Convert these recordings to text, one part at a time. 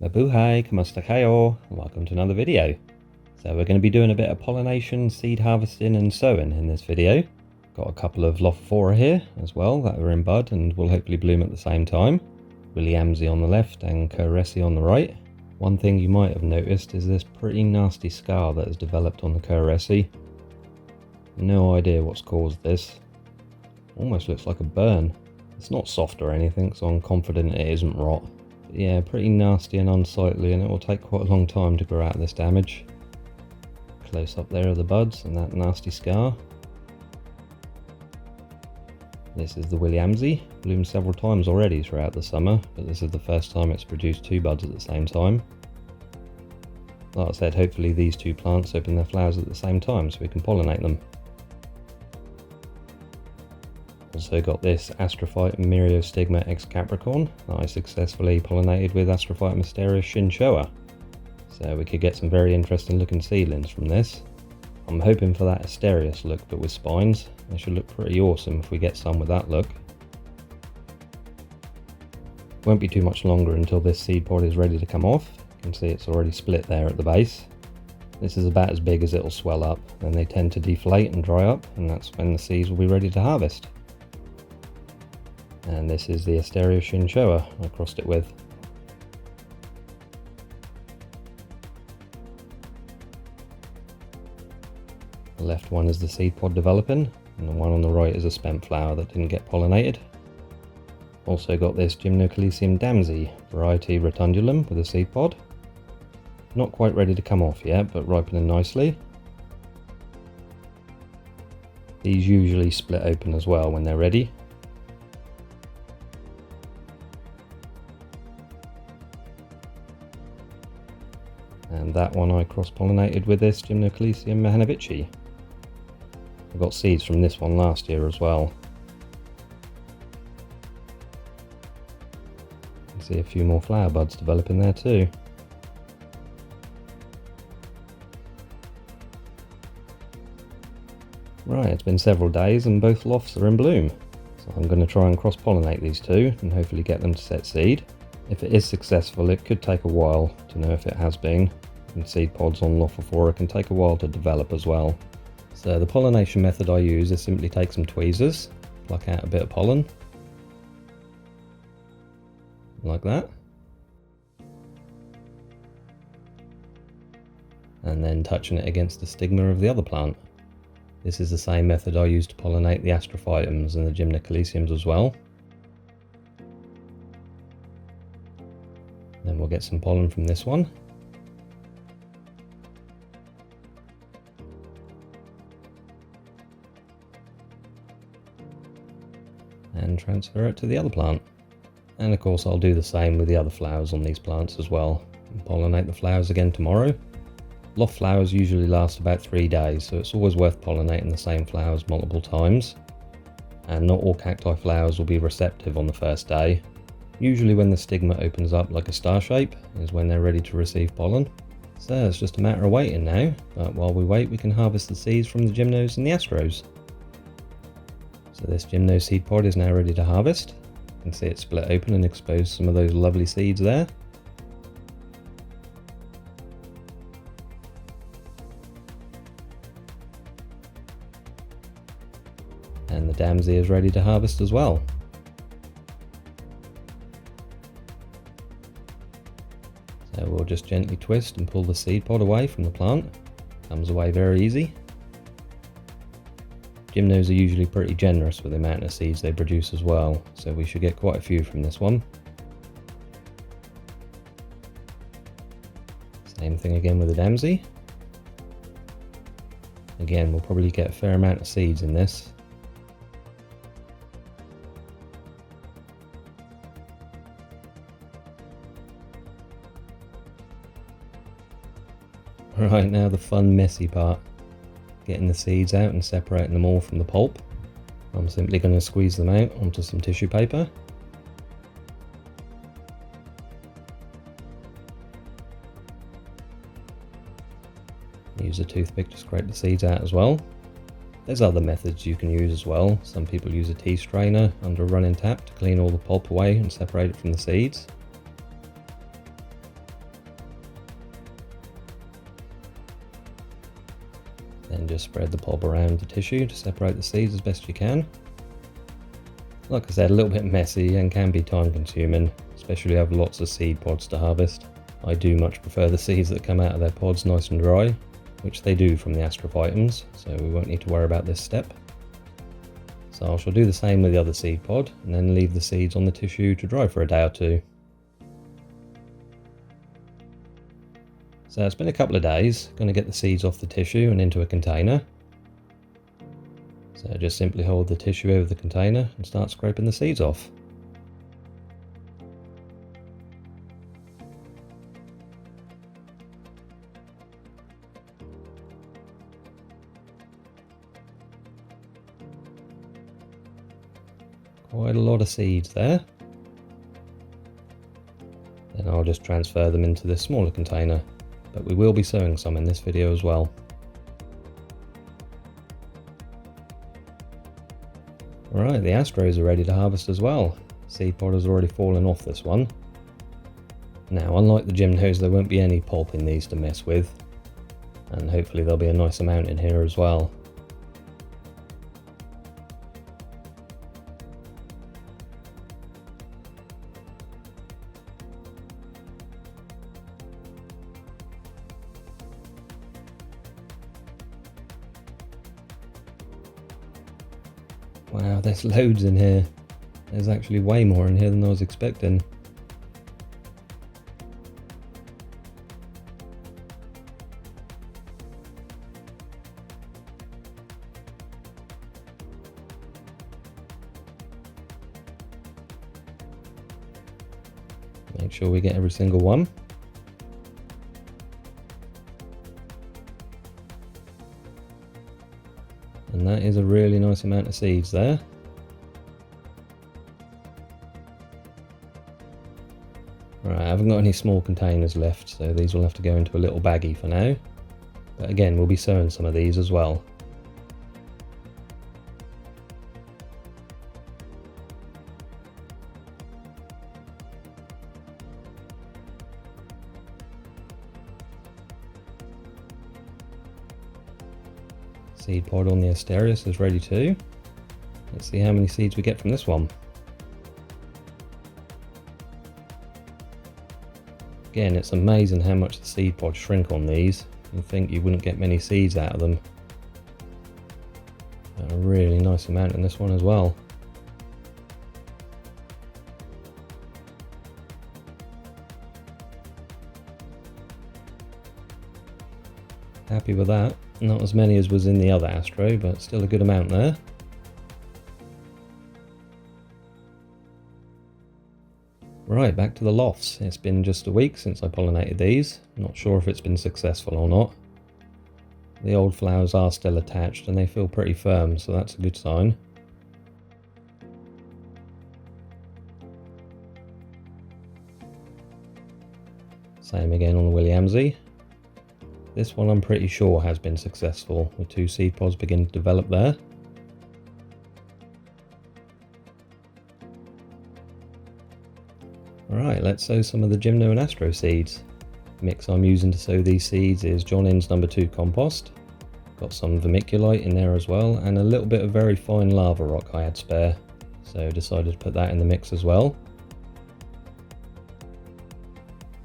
Mabuhay, kamusta kayo? Welcome to another video. So we're going to be doing a bit of pollination, seed harvesting and sowing in this video. Got a couple of Loph here as well that are in bud and will hopefully bloom at the same time. Williamsy on the left and Cacti on the right. One thing you might have noticed is this pretty nasty scar that has developed on the Cacti. No idea what's caused this. Almost looks like a burn. It's not soft or anything, so I'm confident it isn't rot. But yeah, pretty nasty and unsightly, and it will take quite a long time to grow out this damage. Close up there of the buds and that nasty scar. This is the Williamsy. Bloomed several times already throughout the summer, but this is the first time it's produced two buds at the same time. Like I said, hopefully these two plants open their flowers at the same time so we can pollinate them. Also got this Astrophyte Myriostigma ex Capricorn that I successfully pollinated with Astrophyte Mysterious Shinchoa. So we could get some very interesting looking seedlings from this. I'm hoping for that Asterius look but with spines. They should look pretty awesome if we get some with that look. Won't be too much longer until this seed pod is ready to come off. You can see it's already split there at the base. This is about as big as it'll swell up, then they tend to deflate and dry up, and that's when the seeds will be ready to harvest. And this is the Asterius Shinchoa I crossed it with. The left one is the seed pod developing, and the one on the right is a spent flower that didn't get pollinated. Also got this Gymnocalycium damsy variety rotundulum with a seed pod. Not quite ready to come off yet, but ripening nicely. These usually split open as well when they're ready. And that one I cross-pollinated with this Gymnocalycium mahanovici. I got seeds from this one last year as well. You can see a few more flower buds developing there too. Right, it's been several days and both Lophs are in bloom. So I'm going to try and cross-pollinate these two and hopefully get them to set seed. If it is successful, it could take a while to know if it has been. And seed pods on Loph can take a while to develop as well. So the pollination method I use is simply take some tweezers, pluck out a bit of pollen, like that, and then touching it against the stigma of the other plant. This is the same method I use to pollinate the Astrophytums and the Gymnocalyciums as well. Then we'll get some pollen from this one. And transfer it to the other plant. And of course I'll do the same with the other flowers on these plants as well. And pollinate the flowers again tomorrow. Loph flowers usually last about 3 days, so it's always worth pollinating the same flowers multiple times. And not all cacti flowers will be receptive on the first day. Usually when the stigma opens up like a star shape is when they're ready to receive pollen. So it's just a matter of waiting now, but while we wait we can harvest the seeds from the Gymnos and the Astros. So this Gymno seed pod is now ready to harvest. You can see it split open and expose some of those lovely seeds there. And the damsy is ready to harvest as well. So we'll just gently twist and pull the seed pod away from the plant. Comes away very easy. Gymnos are usually pretty generous with the amount of seeds they produce as well, so we should get quite a few from this one. Same thing again with the damsy. Again, we'll probably get a fair amount of seeds in this. Right, now the fun messy part. Getting the seeds out and separating them all from the pulp. I'm simply going to squeeze them out onto some tissue paper. Use a toothpick to scrape the seeds out as well. There's other methods you can use as well. Some people use a tea strainer under a running tap to clean all the pulp away and separate it from the seeds. Then just spread the pod around the tissue to separate the seeds as best you can. Like I said, a little bit messy and can be time consuming, especially if you have lots of seed pods to harvest. I do much prefer the seeds that come out of their pods nice and dry, which they do from the astrophytums, so we won't need to worry about this step. So I shall do the same with the other seed pod, and then leave the seeds on the tissue to dry for a day or two. So it's been a couple of days, going to get the seeds off the tissue and into a container. So just simply hold the tissue over the container and start scraping the seeds off. Quite a lot of seeds there. Then I'll just transfer them into this smaller container, but we will be sowing some in this video as well. Right, the astros are ready to harvest as well. Seed pod has already fallen off this one. Now, unlike the gymnos, there won't be any pulp in these to mess with, and hopefully there'll be a nice amount in here as well. Wow, there's loads in here. There's actually way more in here than I was expecting. Make sure we get every single one. And that is a really nice amount of seeds there. Right, I haven't got any small containers left, so these will have to go into a little baggie for now. But again, we'll be sowing some of these as well. Seed pod on the Asterias is ready too. Let's see how many seeds we get from this one. Again, it's amazing how much the seed pods shrink on these. You'd think you wouldn't get many seeds out of them. A really nice amount in this one as well. Happy with that. Not as many as was in the other Astro, but still a good amount there. Right, back to the Lophs. It's been just a week since I pollinated these. Not sure if it's been successful or not. The old flowers are still attached and they feel pretty firm, so that's a good sign. Same again on the Williamsy. This one I'm pretty sure has been successful, with 2 seed pods beginning to develop there. Alright, let's sow some of the Gymno and Astro seeds. The mix I'm using to sow these seeds is John Innes No. 2 compost. Got some vermiculite in there as well, and a little bit of very fine lava rock I had spare, so decided to put that in the mix as well.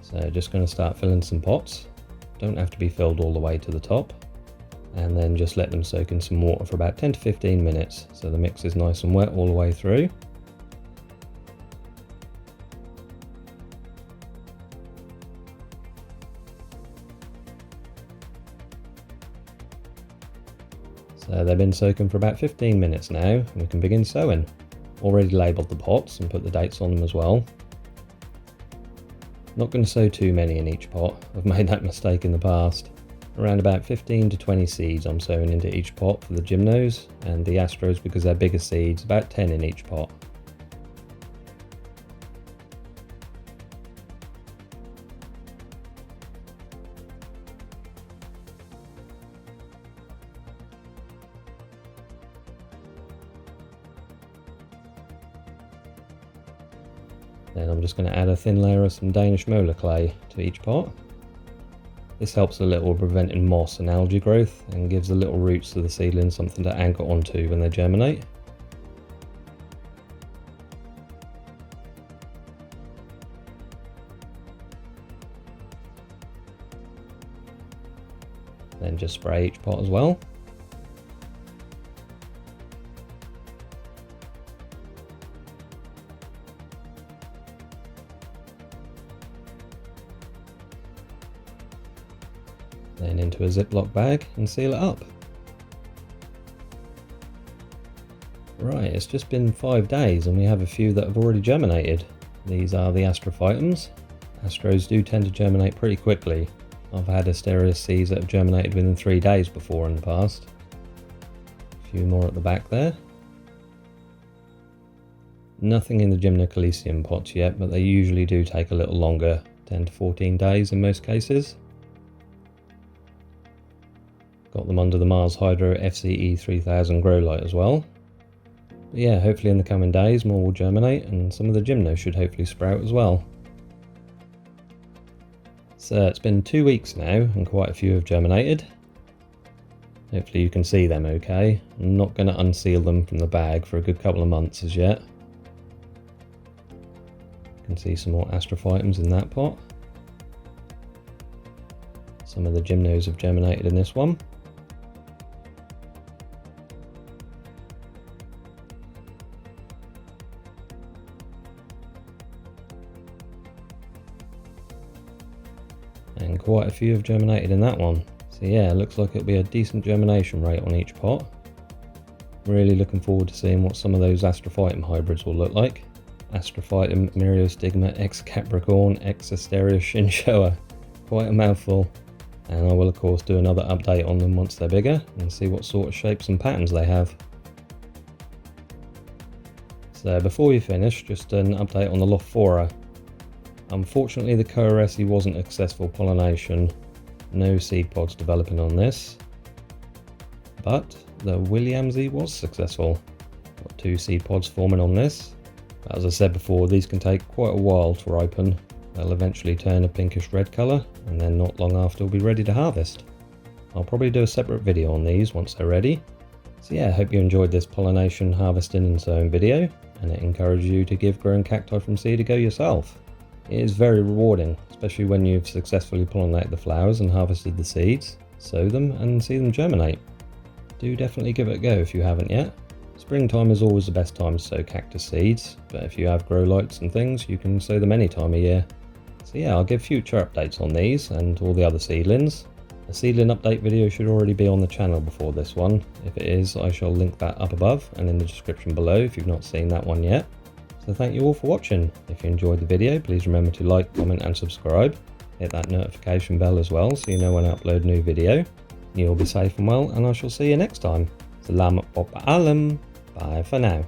So just going to start filling some pots. Don't have to be filled all the way to the top, and then just let them soak in some water for about 10 to 15 minutes so the mix is nice and wet all the way through. So they've been soaking for about 15 minutes now, and we can begin sowing. Already labelled the pots and put the dates on them as well. Not going to sow too many in each pot, I've made that mistake in the past. Around about 15 to 20 seeds I'm sowing into each pot for the Gymnos, and the Astros, because they're bigger seeds, about 10 in each pot. Then I'm just going to add a thin layer of some Danish molar clay to each pot. This helps a little with preventing moss and algae growth and gives the little roots of the seedlings something to anchor onto when they germinate. Then just spray each pot as well. Then into a Ziploc bag and seal it up. Right, it's just been 5 days and we have a few that have already germinated. These are the Astrophytums. Astros do tend to germinate pretty quickly. I've had Asterias seeds that have germinated within 3 days before in the past. A few more at the back there. Nothing in the Gymnocalycium pots yet, but they usually do take a little longer, 10 to 14 days in most cases. Got them under the Mars Hydro FCE 3000 grow light as well. But yeah, hopefully in the coming days more will germinate and some of the Gymno should hopefully sprout as well. So it's been 2 weeks now and quite a few have germinated. Hopefully you can see them okay. I'm not going to unseal them from the bag for a good couple of months as yet. You can see some more Astrophytums in that pot. Some of the Gymnos have germinated in this one. And quite a few have germinated in that one. So yeah, it looks like it'll be a decent germination rate on each pot. Really looking forward to seeing what some of those Astrophytum hybrids will look like. Astrophytum Myriostigma X Capricorn X Asteria Shinchoa. Quite a mouthful. And I will of course do another update on them once they're bigger and see what sort of shapes and patterns they have. So before we finish, just an update on the Loph. Unfortunately the Coeresi wasn't a successful pollination, no seed pods developing on this, but the Williamsy was successful. Got 2 seed pods forming on this. But as I said before, these can take quite a while to ripen. They'll eventually turn a pinkish red colour and then not long after we'll be ready to harvest. I'll probably do a separate video on these once they're ready. So yeah, I hope you enjoyed this pollination, harvesting and sowing video, and it encourages you to give growing cacti from seed a go yourself. It is very rewarding, especially when you've successfully pollinated the flowers and harvested the seeds, sow them and see them germinate. Do definitely give it a go if you haven't yet. Springtime is always the best time to sow cactus seeds, but if you have grow lights and things, you can sow them any time of year. So yeah, I'll give future updates on these and all the other seedlings. A seedling update video should already be on the channel before this one. If it is, I shall link that up above and in the description below if you've not seen that one yet. So thank you all for watching. If you enjoyed the video, please remember to like, comment and subscribe. Hit that notification bell as well so you know when I upload a new video. You'll be safe and well, and I shall see you next time. Salamat po paalam. Bye for now.